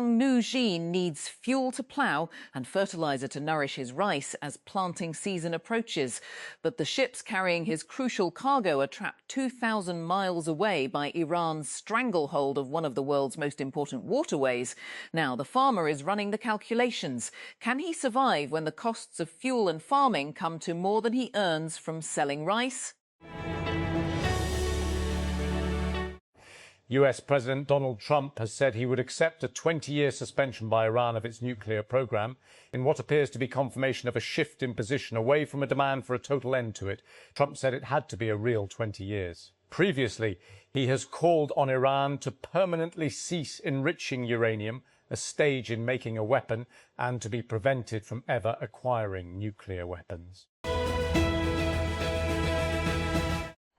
young Mu Jin needs fuel to plough and fertiliser to nourish his rice as planting season approaches. But the ships carrying his crucial cargo are trapped 2,000 miles away by Iran's stranglehold of one of the world's most important waterways. Now, the farmer is running the calculations. Can he survive when the costs of fuel and farming come to more than he earns from selling rice? US President Donald Trump has said he would accept a 20-year suspension by Iran of its nuclear program in what appears to be confirmation of a shift in position away from a demand for a total end to it. Trump said it had to be a real 20 years. Previously, he has called on Iran to permanently cease enriching uranium, a stage in making a weapon, and to be prevented from ever acquiring nuclear weapons.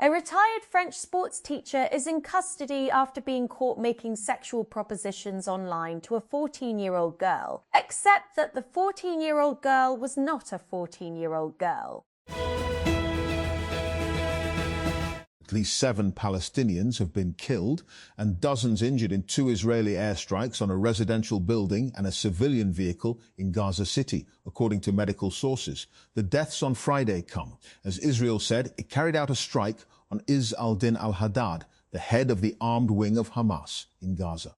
A retired French sports teacher is in custody after being caught making sexual propositions online to a 14-year-old girl, except that the 14-year-old girl was not a 14-year-old girl. At least 7 Palestinians have been killed and dozens injured in 2 Israeli airstrikes on a residential building and a civilian vehicle in Gaza City, according to medical sources. The deaths on Friday come as Israel said it carried out a strike on Izz al-Din al-Haddad, the head of the armed wing of Hamas in Gaza.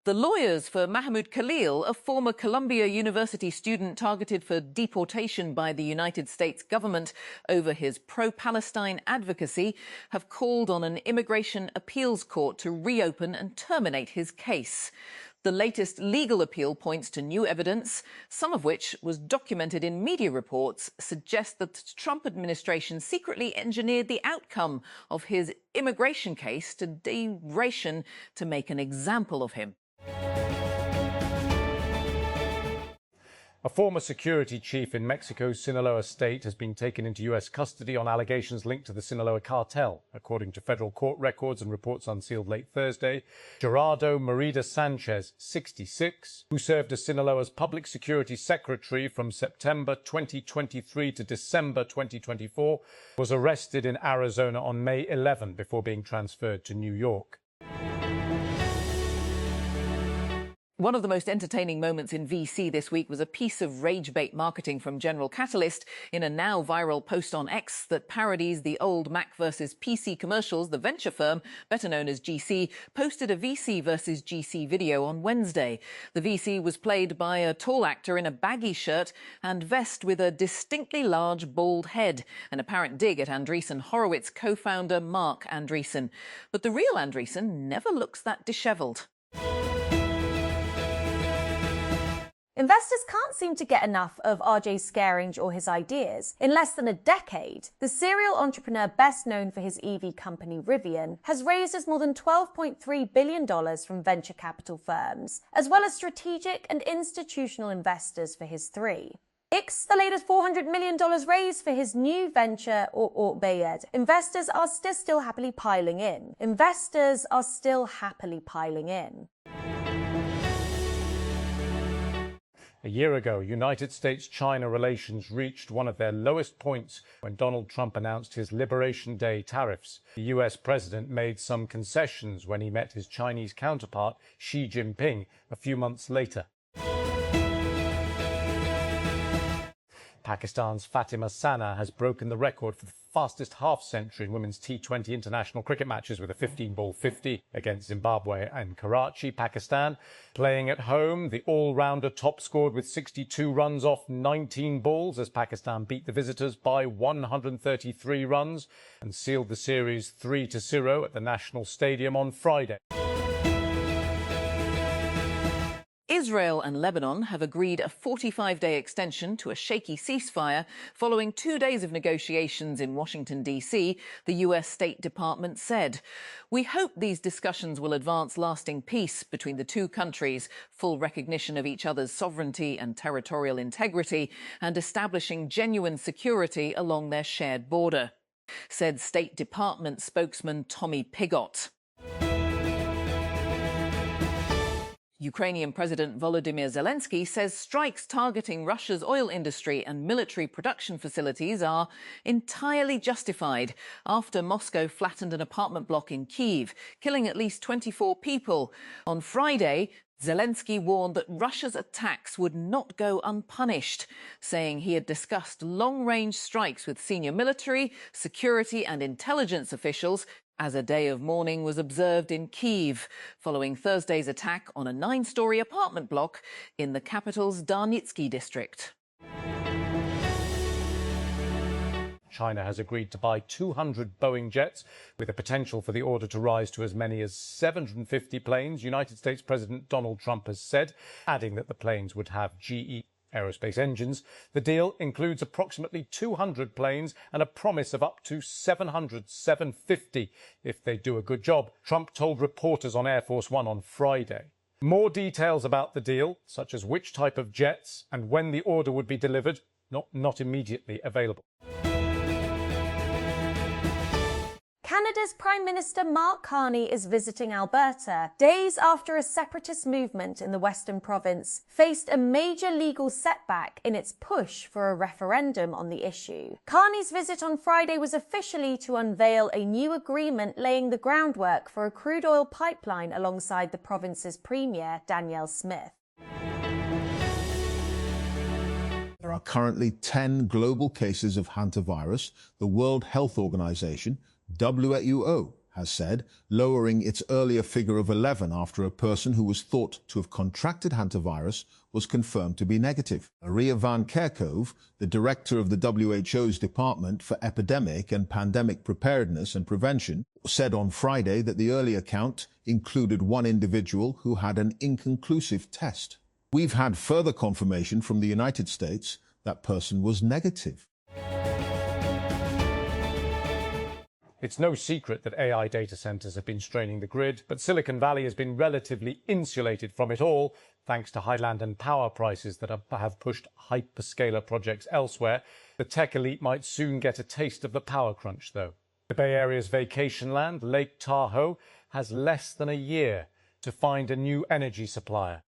The lawyers for Mahmoud Khalil, a former Columbia University student targeted for deportation by the United States government over his pro-Palestine advocacy, have called on an immigration appeals court to reopen and terminate his case. The latest legal appeal points to new evidence, some of which was documented in media reports, suggests that the Trump administration secretly engineered the outcome of his immigration case to duration to make an example of him. A former security chief in Mexico's Sinaloa state has been taken into US custody on allegations linked to the Sinaloa cartel, according to federal court records and reports unsealed late Thursday. Gerardo Merida Sanchez, 66, who served as Sinaloa's public security secretary from September 2023 to December 2024, was arrested in Arizona on May 11 before being transferred to New York. One of the most entertaining moments in VC this week was a piece of rage-bait marketing from General Catalyst in a now viral post on X that parodies the old Mac versus PC commercials. The venture firm, better known as GC, posted a VC versus GC video on Wednesday. The VC was played by a tall actor in a baggy shirt and vest with a distinctly large bald head, an apparent dig at Andreessen Horowitz co-founder Mark Andreessen. But the real Andreessen never looks that dishevelled. Investors can't seem to get enough of RJ Scaringe or his ideas. In less than a decade, the serial entrepreneur best known for his EV company Rivian has raised us more than $12.3 billion from venture capital firms, as well as strategic and institutional investors for his 3. X, the latest $400 million raised for his new venture, or Bayed. Investors are still happily piling in. A year ago, United States-China relations reached one of their lowest points when Donald Trump announced his Liberation Day tariffs. The US president made some concessions when he met his Chinese counterpart, Xi Jinping, a few months later. Pakistan's Fatima Sana has broken the record for the fastest half-century in women's T20 international cricket matches with a 15-ball 50 against Zimbabwe and Karachi, Pakistan. Playing at home, the all-rounder top scored with 62 runs off 19 balls as Pakistan beat the visitors by 133 runs and sealed the series 3-0 at the National Stadium on Friday. Israel and Lebanon have agreed a 45-day extension to a shaky ceasefire following 2 days of negotiations in Washington, D.C., the U.S. State Department said. We hope these discussions will advance lasting peace between the two countries, full recognition of each other's sovereignty and territorial integrity, and establishing genuine security along their shared border, said State Department spokesman Tommy Pigott. Ukrainian President Volodymyr Zelensky says strikes targeting Russia's oil industry and military production facilities are entirely justified after Moscow flattened an apartment block in Kyiv, killing at least 24 people. On Friday, Zelensky warned that Russia's attacks would not go unpunished, saying he had discussed long-range strikes with senior military, security and intelligence officials as a day of mourning was observed in Kyiv, following Thursday's attack on a 9-story apartment block in the capital's Darnitsky district. China has agreed to buy 200 Boeing jets, with a potential for the order to rise to as many as 750 planes, United States President Donald Trump has said, adding that the planes would have GE Aerospace engines. The deal includes approximately 200 planes and a promise of up to 750 if they do a good job, Trump told reporters on Air Force One on Friday. More details about the deal, such as which type of jets and when the order would be delivered, not immediately available. Canada's Prime Minister Mark Carney is visiting Alberta, days after a separatist movement in the Western province faced a major legal setback in its push for a referendum on the issue. Carney's visit on Friday was officially to unveil a new agreement laying the groundwork for a crude oil pipeline alongside the province's Premier, Danielle Smith. There are currently 10 global cases of hantavirus, the World Health Organization, WHO, has said, lowering its earlier figure of 11 after a person who was thought to have contracted hantavirus was confirmed to be negative. Maria van Kerkhove, the director of the WHO's Department for Epidemic and Pandemic Preparedness and Prevention, said on Friday that the earlier count included one individual who had an inconclusive test. We've had further confirmation from the United States that person was negative. It's no secret that AI data centers have been straining the grid, but Silicon Valley has been relatively insulated from it all, thanks to high land and power prices that have pushed hyperscaler projects elsewhere. The tech elite might soon get a taste of the power crunch, though. The Bay Area's vacation land, Lake Tahoe, has less than a year to find a new energy supplier.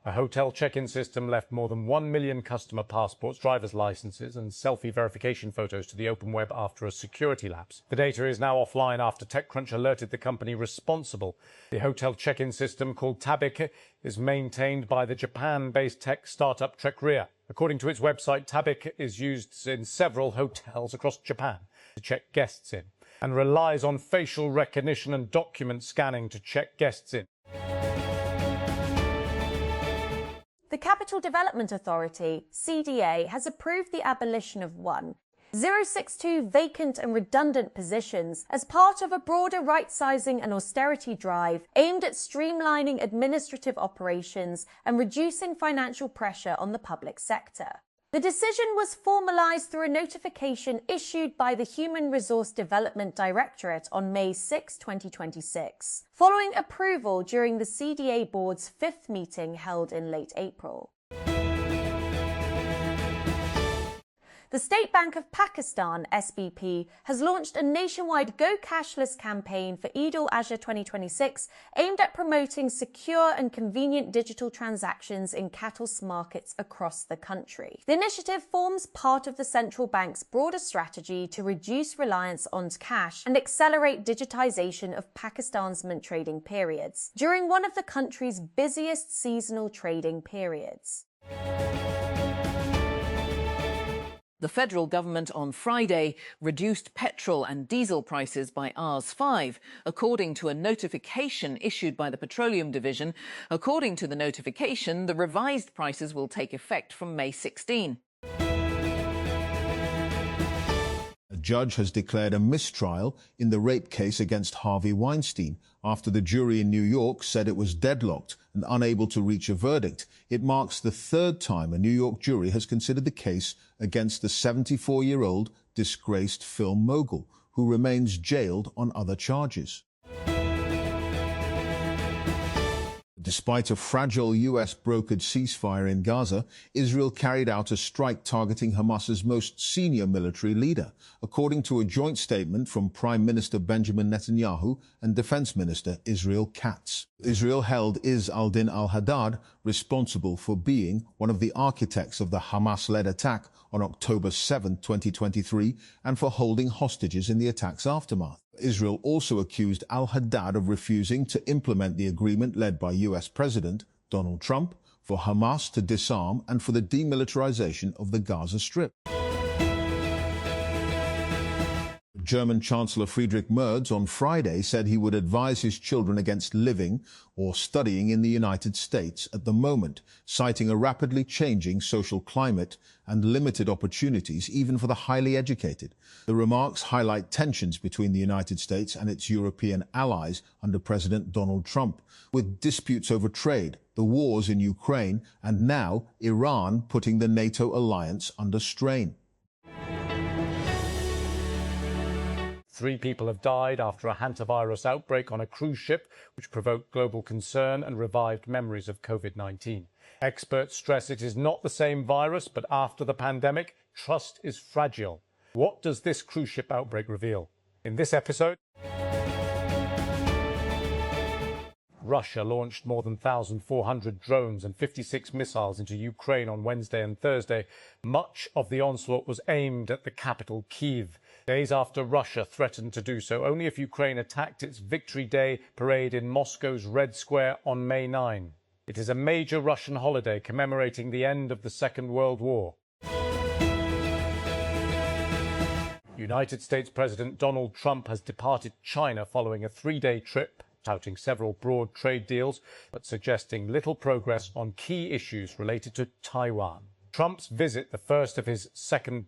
A hotel check-in system left more than 1 million customer passports, driver's licenses and selfie verification photos to the open web after a security lapse. The data is now offline after TechCrunch alerted the company responsible. The hotel check-in system, called Tabik, is maintained by the Japan-based tech startup Trekria. According to its website, Tabik is used in several hotels across Japan to check guests in, and relies on facial recognition and document scanning to check guests in. The Capital Development Authority, CDA, has approved the abolition of 1,062 vacant and redundant positions as part of a broader right-sizing and austerity drive aimed at streamlining administrative operations and reducing financial pressure on the public sector. The decision was formalised through a notification issued by the Human Resource Development Directorate on May 6, 2026, following approval during the CDA board's 5th meeting held in late April. The State Bank of Pakistan, SBP, has launched a nationwide Go Cashless campaign for Eid al-Adha 2026 aimed at promoting secure and convenient digital transactions in cattle markets across the country. The initiative forms part of the central bank's broader strategy to reduce reliance on cash and accelerate digitization of Pakistan's mint trading periods during one of the country's busiest seasonal trading periods. The federal government on Friday reduced petrol and diesel prices by Rs 5, according to a notification issued by the Petroleum Division. According to the notification, the revised prices will take effect from May 16. A judge has declared a mistrial in the rape case against Harvey Weinstein after the jury in New York said it was deadlocked and unable to reach a verdict. It marks the 3rd time a New York jury has considered the case against the 74-year-old disgraced film mogul, who remains jailed on other charges. Despite a fragile US-brokered ceasefire in Gaza, Israel carried out a strike targeting Hamas's most senior military leader, according to a joint statement from Prime Minister Benjamin Netanyahu and Defense Minister Israel Katz. Israel held Izz al-Din al-Haddad responsible for being one of the architects of the Hamas-led attack on October 7, 2023, and for holding hostages in the attack's aftermath. Israel also accused al-Haddad of refusing to implement the agreement led by US President Donald Trump for Hamas to disarm and for the demilitarization of the Gaza Strip. German Chancellor Friedrich Merz on Friday said he would advise his children against living or studying in the United States at the moment, citing a rapidly changing social climate and limited opportunities even for the highly educated. The remarks highlight tensions between the United States and its European allies under President Donald Trump, with disputes over trade, the wars in Ukraine, and now Iran putting the NATO alliance under strain. 3 people have died after a hantavirus outbreak on a cruise ship, which provoked global concern and revived memories of COVID-19. Experts stress it is not the same virus, but after the pandemic, trust is fragile. What does this cruise ship outbreak reveal? In this episode, Russia launched more than 1,400 drones and 56 missiles into Ukraine on Wednesday and Thursday. Much of the onslaught was aimed at the capital, Kyiv. Days after Russia threatened to do so, only if Ukraine attacked its Victory Day parade in Moscow's Red Square on May 9. It is a major Russian holiday commemorating the end of the Second World War. United States President Donald Trump has departed China following a 3-day trip, touting several broad trade deals, but suggesting little progress on key issues related to Taiwan. Trump's visit, the first of his second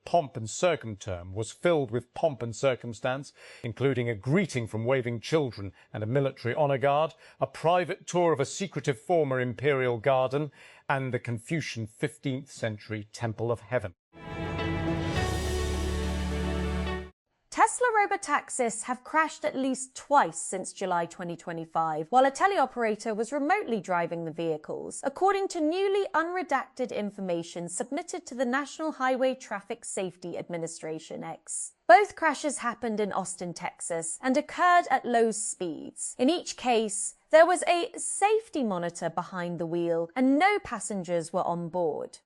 pomp and circum-term, was filled with pomp and circumstance, including a greeting from waving children and a military honor guard, a private tour of a secretive former imperial garden, and the Confucian 15th century Temple of Heaven. Tesla robotaxis have crashed at least twice since July 2025, while a teleoperator was remotely driving the vehicles, according to newly unredacted information submitted to the National Highway Traffic Safety Administration (NHTSA). Both crashes happened in Austin, Texas, and occurred at low speeds. In each case, there was a safety monitor behind the wheel, and no passengers were on board.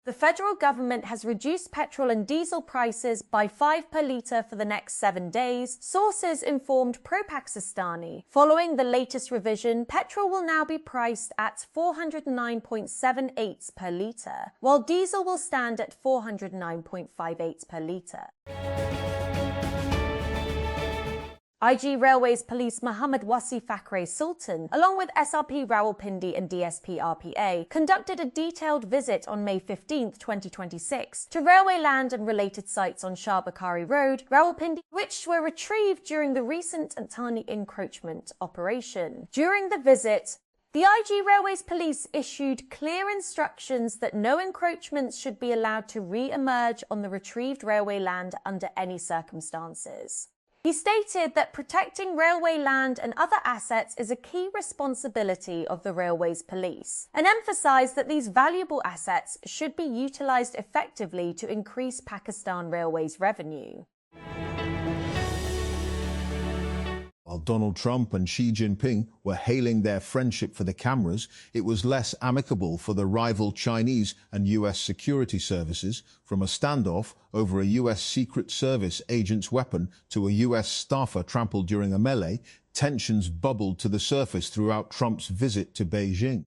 The federal government has reduced petrol and diesel prices by 5 per litre for the next 7 days, sources informed Pro-Pakistani. Following the latest revision, petrol will now be priced at 409.78 per litre, while diesel will stand at 409.58 per litre. IG Railways Police Mohammad Wasi Fakhre Sultan, along with SRP Rawalpindi and DSP RPA, conducted a detailed visit on May 15, 2026, to railway land and related sites on Shah Bukhari Road, Rawalpindi, which were retrieved during the recent Antani encroachment operation. During the visit, the IG Railways Police issued clear instructions that no encroachments should be allowed to re-emerge on the retrieved railway land under any circumstances. He stated that protecting railway land and other assets is a key responsibility of the Railways Police, and emphasised that these valuable assets should be utilised effectively to increase Pakistan Railways' revenue. While Donald Trump and Xi Jinping were hailing their friendship for the cameras, it was less amicable for the rival Chinese and US security services, from a standoff over a US Secret Service agent's weapon to a US staffer trampled during a melee. Tensions bubbled to the surface throughout Trump's visit to Beijing.